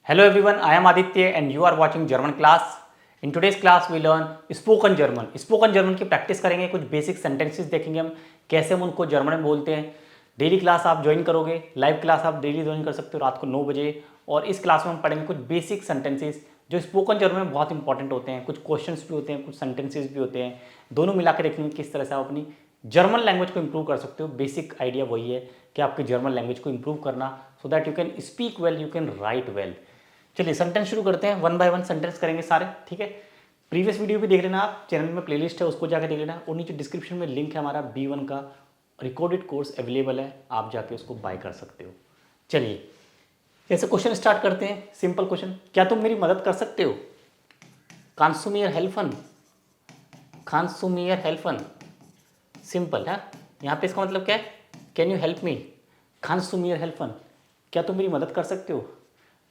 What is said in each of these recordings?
Hello everyone, I am Aditya and you are watching German class. In today's class we learn spoken German. Spoken German की practice करेंगे, कुछ basic sentences देखेंगे हम कैसे हम उनको जर्मन में बोलते हैं। डेली क्लास आप ज्वाइन करोगे, लाइव क्लास आप डेली ज्वाइन कर सकते हो रात को 9 बजे। और इस क्लास में हम पढ़ेंगे कुछ बेसिक सेंटेंसेस जो स्पोकन जर्मन में बहुत इंपॉर्टेंट होते हैं। कुछ क्वेश्चंस भी होते हैं, कुछ सेंटेंसेस भी होते हैं, दोनों मिला के देखेंगे किस तरह से आप अपनी जर्मन लैंग्वेज को इंप्रूव कर सकते हो। बेसिक आइडिया वही है कि आपकी जर्मन लैंग्वेज को इंप्रूव करना, so that you can speak well, you can write well. चलिए सेंटेंस शुरू करते हैं, वन बाय वन सेंटेंस करेंगे सारे, ठीक है। प्रीवियस वीडियो भी देख लेना आप, चैनल में प्लेलिस्ट है उसको जाकर देख लेना, और नीचे डिस्क्रिप्शन में लिंक है हमारा B1 का रिकॉर्डेड कोर्स अवेलेबल है, आप जाके उसको बाय कर सकते हो। चलिए जैसे क्वेश्चन स्टार्ट करते हैं, सिंपल क्वेश्चन, क्या तुम मेरी मदद कर सकते हो? कांसू मियर हेल्फन, कांसू मियर हेल्फन, सिंपल है। यहाँ पे इसका मतलब क्या है? कैन यू हेल्प मी, कांसू मियर हेल्फन, क्या तुम मेरी मदद कर सकते हो?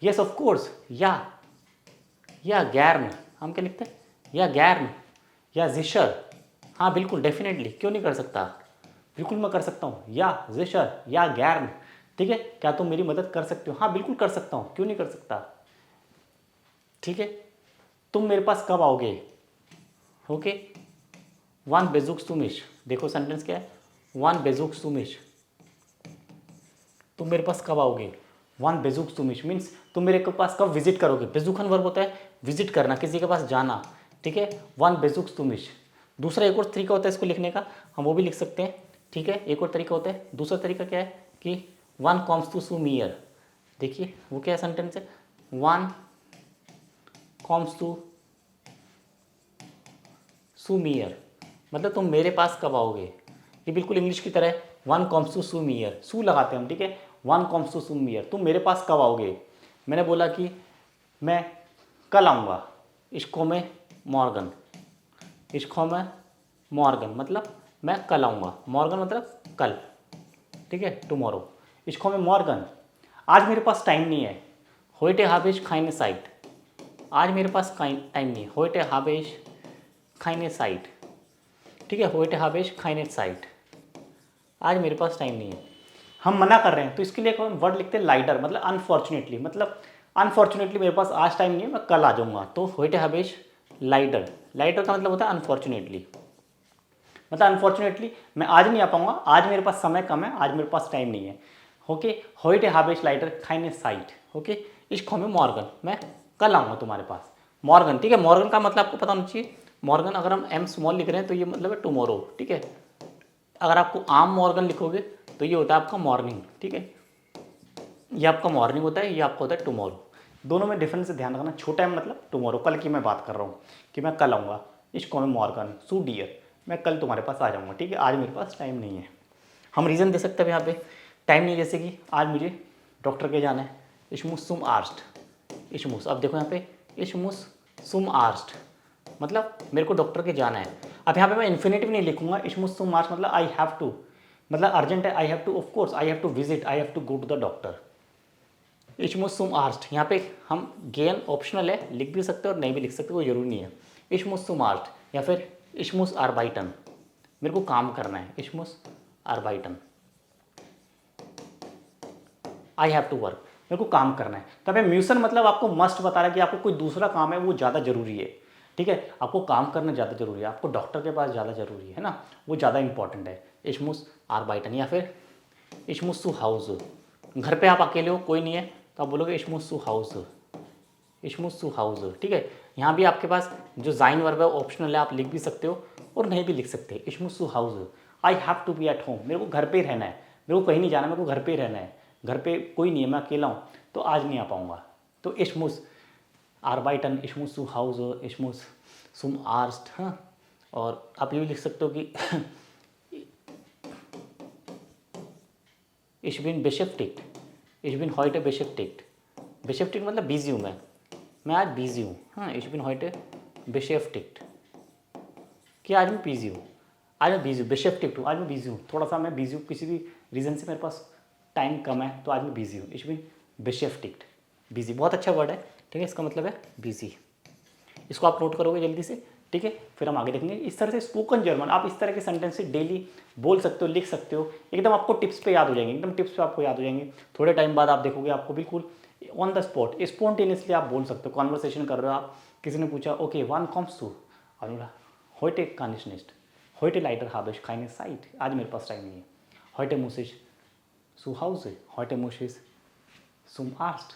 यस ऑफ कोर्स, या गैर्न, हम क्या लिखते हैं? या गैर्न, या जिशर, हाँ बिल्कुल डेफिनेटली, क्यों नहीं कर सकता, बिल्कुल मैं कर सकता हूँ। या जिशर, या गैर्न, ठीक है। क्या तुम मेरी मदद कर सकते हो? हाँ बिल्कुल कर सकता हूँ, क्यों नहीं कर सकता, ठीक है। तुम मेरे पास कब आओगे? ओके, वन बेजुक्स तुमिश, देखो सेंटेंस क्या है, वन बेजुक्स तुमिश, तुम मेरे पास कब आओगे? वन बेजुक्स तुमिश मीन्स तुम मेरे के पास कब विजिट करोगे। बेजुखन वर्ब होता है विजिट करना, किसी के पास जाना, ठीक है। वन बेजुक्स तुमिश। दूसरा एक और तरीका होता है इसको लिखने का, हम वो भी लिख सकते हैं, ठीक है। एक और तरीका होता है, दूसरा तरीका क्या है कि one corms to Sue mere, देखिए वो क्या सेंटेंस है, one corms to Sue mere, मतलब तुम मेरे पास कब आओगे। ये बिल्कुल इंग्लिश की तरह है, वन कॉम्स टू सू मियर, सू लगाते हैं हम, ठीक है। वन कॉम्स टू सू मियर, तुम मेरे पास कब आओगे। मैंने बोला कि मैं कल आऊँगा, इसको में मॉर्गन, इसको में मॉर्गन मतलब मैं कल आऊँगा, मॉर्गन मतलब कल, ठीक है, टुमारो। इसको में मॉर्गन, आज मेरे पास टाइम नहीं है, होइटे हाबेश खाइने साइट, आज मेरे पास टाइम नहीं है, होइटे हाबेश खाइने साइट, ठीक है, होइटे हाबेश खाइने साइट, आज मेरे पास टाइम नहीं है। हम मना कर रहे हैं तो इसके लिए हम वर्ड लिखते हैं लाइडर, मतलब अनफॉर्चुनेटली, मतलब अनफॉर्चुनेटली मेरे पास आज टाइम नहीं है, मैं कल आ जाऊँगा, तो होइटे हबेश लाइडर। लाइडर का मतलब होता है अनफॉर्चुनेटली, मतलब अनफॉर्चुनेटली मैं आज नहीं आ पाऊँगा, आज मेरे पास समय कम है, आज मेरे पास टाइम नहीं है। ओके, होइटे हबेश लाइडर खाइने साइट, ओके। इसको में मॉर्गन, मैं कल आऊँगा तुम्हारे पास, मॉर्गन, ठीक है। मॉर्गन का मतलब आपको पता होना चाहिए, मॉर्गन अगर हम एम स्मॉल लिख रहे हैं तो ये मतलब है टुमारो, ठीक है। अगर आपको आम मॉर्गन लिखोगे तो ये होता है आपका मॉर्निंग, ठीक है। ये आपका मॉर्निंग होता है, ये आपका होता है टुमारो। दोनों में डिफरेंस से ध्यान रखना, छोटा है मतलब टुमारो, कल की मैं बात कर रहा हूँ कि मैं कल आऊँगा, इसको मैं मॉर्गन, सू डियर, मैं कल तुम्हारे पास आ जाऊँगा, ठीक है, आज मेरे पास टाइम नहीं है। हम रीज़न दे सकते हैं यहाँ पे, टाइम नहीं, जैसे कि आज मुझे डॉक्टर के जाना है, इशमुस सुम आर्स्ट, इशमुस, अब देखो यहाँ पे इशमुस सुम आर्स्ट, मतलब मेरे को डॉक्टर के जाना है। अब यहाँ पे मैं इन्फिनेटिव नहीं लिखूंगा, इशमुस सुम आर्स्ट मतलब आई हैव टू, मतलब अर्जेंट है, I have to, of course I have to visit, I have to go to the doctor. इशमुस सुम आर्स्ट, यहाँ पे हम गेन ऑप्शनल है, लिख भी सकते हो और नहीं भी लिख सकते, कोई जरूरी नहीं है। इशमुस सुम आर्स्ट या फिर इशमुस आर्बाइटन, मेरे को काम करना है, इशमुस आर्बाइटन, आई हैव टू वर्क, मेरे को काम करना है। तब म्यूसन मतलब आपको मस्ट बता रहा है कि आपको कोई दूसरा काम है वो ज़्यादा जरूरी है, ठीक है, आपको काम करना ज़्यादा जरूरी है, आपको डॉक्टर के पास ज़्यादा जरूरी है ना, वो ज़्यादा इंपॉर्टेंट है। इशमुस आर्बाइटन या फिर इशमुस टू हाउस, घर पे आप अकेले हो, कोई नहीं है, तो आप बोलोगे इशमुस टू हाउस, इशमुस टू हाउस, ठीक है। यहाँ भी आपके पास जो जाइन वर्ब है ऑप्शनल है, आप लिख भी सकते हो और नहीं भी लिख सकते। इशमुस टू हाउस, I have to be at home, मेरे को घर पे ही रहना है, मेरे को कहीं नहीं जाना, मेरे को घर पे ही रहना है, घर पे कोई नहीं है, मैं अकेला हूँ, तो आज नहीं आ पाऊँगा। तो इशमुस आर्बाइटन, इशमुस टू हाउस, इशमुस सुम आर्स्ट, हाँ। और आप ये भी लिख सकते हो कि इश बिन बेशेफ्टिक्ट, इश बिन हॉइटे बेशेफ्टिक्ट, बेशेफ्टिक्ट मतलब बिजी हूँ मैं आज बिजी हूँ, हाँ। इश बिन हॉइटे बेशेफ्टिक्ट, कि आज मैं बिजी हूँ, आज मैं बिजी हूँ, बेशेफ्टिक्ट हूँ, आज मैं बिजी हूँ, थोड़ा सा मैं बिजी हूँ, किसी भी रीज़न से मेरे पास टाइम कम है, तो आज मैं बिजी हूँ। इश बिन बेशेफ्टिक्ट, बिजी बहुत अच्छा वर्ड है, ठीक है, इसका मतलब है बिजी। इसको आप नोट करोगे जल्दी से, ठीक है, फिर हम आगे देखेंगे। इस तरह से स्पोकन जर्मन आप इस तरह के सेंटेंस से डेली बोल सकते हो, लिख सकते हो, एकदम आपको टिप्स पे याद हो जाएंगे, एकदम टिप्स पे आपको याद हो जाएंगे। थोड़े टाइम बाद आप देखोगे आपको बिल्कुल ऑन द स्पॉट स्पॉन्टेनियसली आप बोल सकते हो, कॉन्वर्सेशन कर रहे हो आप, किसी ने पूछा ओके वन कॉम्स टू, और बोला heute kann ich nicht, heute leider habe ich keine Zeit, आज मेरे पास टाइम नहीं है, heute muss ich zu Hause, heute muss ich zum Arzt,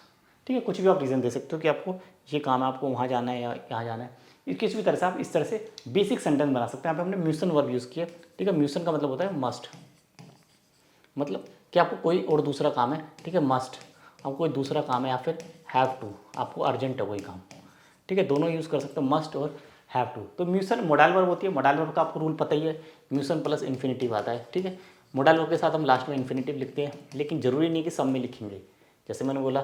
ठीक है, कुछ भी आप रीज़न दे सकते हो कि आपको ये काम है, आपको वहाँ जाना है या यहाँ जाना है, किसी भी तरह से आप इस तरह से बेसिक सेंटेंस बना सकते हैं। यहाँ पे हमने म्यूसन वर्ब यूज़ किया, ठीक है, म्यूसन का मतलब होता है मस्ट, मतलब कि आपको कोई और दूसरा काम है, ठीक है, मस्ट आपको कोई दूसरा काम है, या फिर हैव टू आपको अर्जेंट है कोई काम, ठीक है, दोनों यूज़ कर सकते हो, मस्ट और हैव टू। तो म्यूसन मोडाइल वर्ब होती है, मोडाइल वर्ब का आपको रूल पता ही है, म्यूसन प्लस इन्फिनिटिव आता है, ठीक है, मोडाइल वर्ब के साथ हम लास्ट में इन्फिनिटिव लिखते हैं, लेकिन ज़रूरी नहीं कि सब में लिखेंगे। जैसे मैंने बोला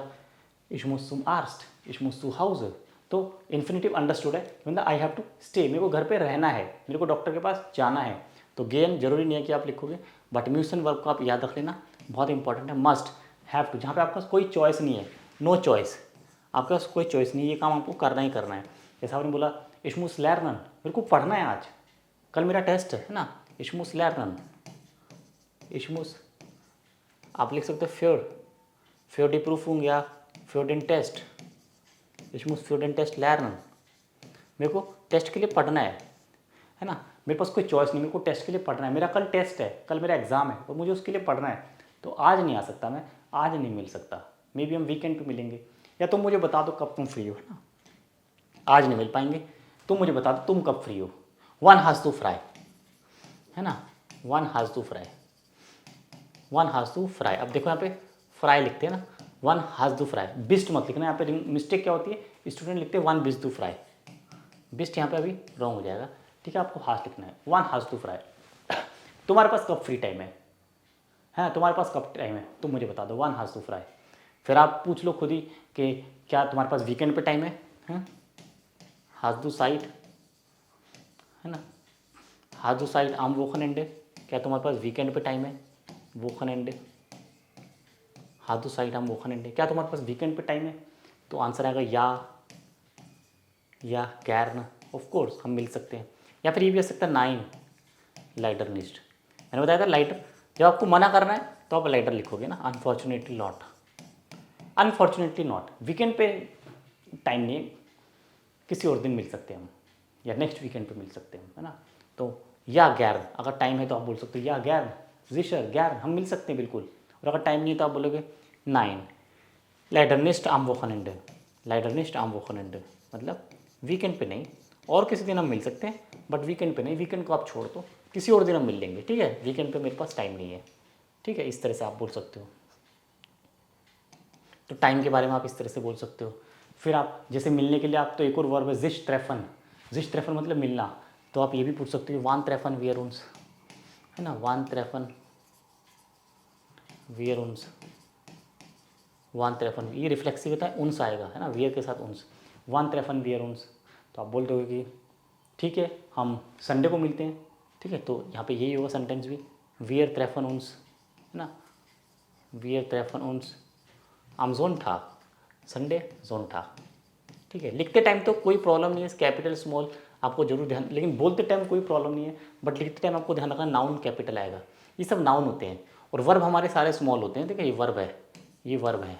ich muss zum Arzt, ich muss zu Hause, तो इन्फिनिटिव अंडरस्टूड है, मतलब आई हैव टू स्टे, मेरे को घर पे रहना है, मेरे को डॉक्टर के पास जाना है, तो गेन जरूरी नहीं है कि आप लिखोगे, बट म्यूसन वर्ब को आप याद रख लेना, बहुत इंपॉर्टेंट है, मस्ट हैव टू, जहाँ पे आपके पास कोई चॉइस नहीं है, नो चॉइस, आपके पास कोई चॉइस नहीं है, ये काम आपको करना ही करना है। जैसे आपने बोला ich muss lernen, मेरे को पढ़ना है आज, कल मेरा टेस्ट है ना, ich muss lernen, ich muss, आप लिख सकते हो für die Prüfung या für den Test, ich muss für den Test lernen, मेरे को टेस्ट के लिए पढ़ना है ना, मेरे पास कोई चॉइस नहीं, मेरे को टेस्ट के लिए पढ़ना है, मेरा कल टेस्ट है, कल मेरा एग्ज़ाम है, तो मुझे उसके लिए पढ़ना है, तो आज नहीं आ सकता, मैं आज नहीं मिल सकता, मे बी हम वीकेंड पे मिलेंगे, या तुम मुझे बता दो कब तुम फ्री हो, है ना, आज नहीं मिल पाएंगे, तुम मुझे बता दो तुम कब फ्री हो, वन हैज़ टू फ्राई, है ना, one has to fry, one has to fry, अब देखो यहाँ पे फ्राई लिखते हैं ना, one has to fry, beast मत लिखना, यहाँ पे मिस्टेक क्या होती है, स्टूडेंट लिखते हैं one beast to fry, beast यहाँ पे अभी रॉन्ग हो जाएगा, ठीक है, आपको हैज़ लिखना है, वन हैज़ टू फ्राई, तुम्हारे पास कब फ्री टाइम है, तुम्हारे पास कब टाइम है, तुम मुझे बता दो, वन हैज़ टू फ्राई, फिर आप पूछ लो खुद ही कि क्या तुम्हारे पास वीकेंड पे टाइम है, हैज़ टू साइड, है ना, हैज़ टू साइड आम वोखनेंडे, क्या तुम्हारे पास वीकेंड पे टाइम है, वोखनेंडे, हैज़ टू साइड आम वोखनेंडे, क्या तुम्हारे पास वीकेंड पे टाइम है, तो आंसर आएगा या गैरन, ऑफ कोर्स हम मिल सकते हैं, या फिर ये भी हो सकता है नाइन लाइटर निस्ट, मैंने बताया था लाइटर, जब आपको मना करना है तो आप लाइटर लिखोगे ना, unfortunately not, unfortunately not, weekend पे टाइम नहीं, किसी और दिन मिल सकते हैं हम, या नेक्स्ट वीकेंड पे मिल सकते हैं, है ना, तो या गैर, अगर टाइम है तो आप बोल सकते हो या गैर, जिशर गैर, हम मिल सकते हैं बिल्कुल, और अगर टाइम नहीं है तो आप बोलोगे नाइन लाइडरनिस्ट आम वोखनेंडे, लाइडरनिस्ट आम वोखनेंडे, मतलब वीकेंड पे नहीं, और किसी दिन हम मिल सकते हैं, बट वीकेंड पे नहीं, वीकेंड को आप छोड़ दो, किसी और दिन हम मिल लेंगे, ठीक है, वीकेंड पे मेरे पास टाइम नहीं है, ठीक है, इस तरह से आप बोल सकते हो, तो टाइम के बारे में आप इस तरह से बोल सकते हो। फिर आप जैसे मिलने के लिए आप, तो एक और वर्ब है जिश ट्रेफन, जिश ट्रेफन मतलब मिलना, तो आप ये भी पूछ सकते हो वान ट्रेफन वियर उन्स, है ना, वान ट्रेफन वियर उन्स, वन त्रेफन, ये रिफ्लेक्सिव होता है, उन्स आएगा, है ना, वियर के साथ उन्स, वन त्रेफन वियर उन्स, तो आप बोल दोगे कि ठीक है हम संडे को मिलते हैं, ठीक है, तो यहाँ पे यही होगा सेंटेंस भी, वियर त्रेफन उन्स, है ना, वियर त्रेफन उन्स आम जोन था, संडे जोन था, ठीक है, लिखते टाइम तो कोई प्रॉब्लम नहीं है, कैपिटल स्मॉल आपको जरूर ध्यान, लेकिन बोलते टाइम कोई प्रॉब्लम नहीं है, बट लिखते टाइम आपको ध्यान रखना नाउन कैपिटल आएगा, ये सब नाउन होते हैं, और वर्ब हमारे सारे स्मॉल होते हैं, ठीक है, ये वर्ब है, ये वर्ब है,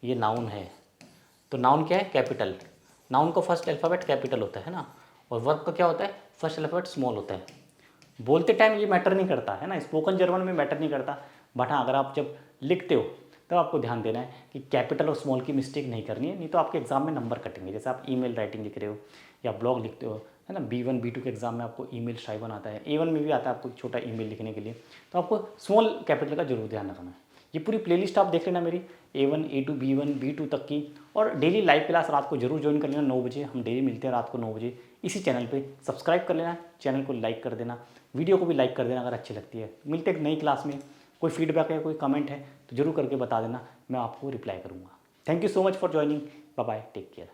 ये नाउन है, तो नाउन क्या है, कैपिटल, नाउन का फर्स्ट अल्फ़ाबेट कैपिटल होता है ना, और वर्ब का क्या होता है, फर्स्ट अल्फ़ाबेट स्मॉल होता है, बोलते टाइम ये मैटर नहीं करता है ना, स्पोकन जर्मन में मैटर नहीं करता, बट हाँ अगर आप जब लिखते हो तब आपको ध्यान देना है कि कैपिटल और स्मॉल की मिस्टेक नहीं करनी है, नहीं तो आपके एग्जाम में नंबर कटेंगे, जैसे आप ईमेल राइटिंग लिख रहे हो या ब्लॉग लिखते हो, है ना, B1 B2 के एग्जाम में आपको ईमेल शाइबन आता है, A1 में भी आता है आपको छोटा ईमेल लिखने के लिए, तो आपको स्मॉल कैपिटल का जरूर ध्यान रखना है। ये पूरी प्लेलिस्ट आप देख लेना मेरी A1 A2 B1 B2 तक की, और डेली लाइव क्लास रात को जरूर ज्वाइन कर लेना 9 बजे, हम डेली मिलते हैं रात को 9 बजे इसी चैनल पे, सब्सक्राइब कर लेना, चैनल को लाइक कर देना, वीडियो को भी लाइक कर देना अगर अच्छी लगती है। मिलते हैं एक नई क्लास में, कोई फीडबैक है, कोई कमेंट है तो जरूर करके बता देना, मैं आपको रिप्लाई करूँगा। Thank you so much for joining, bye bye, take care.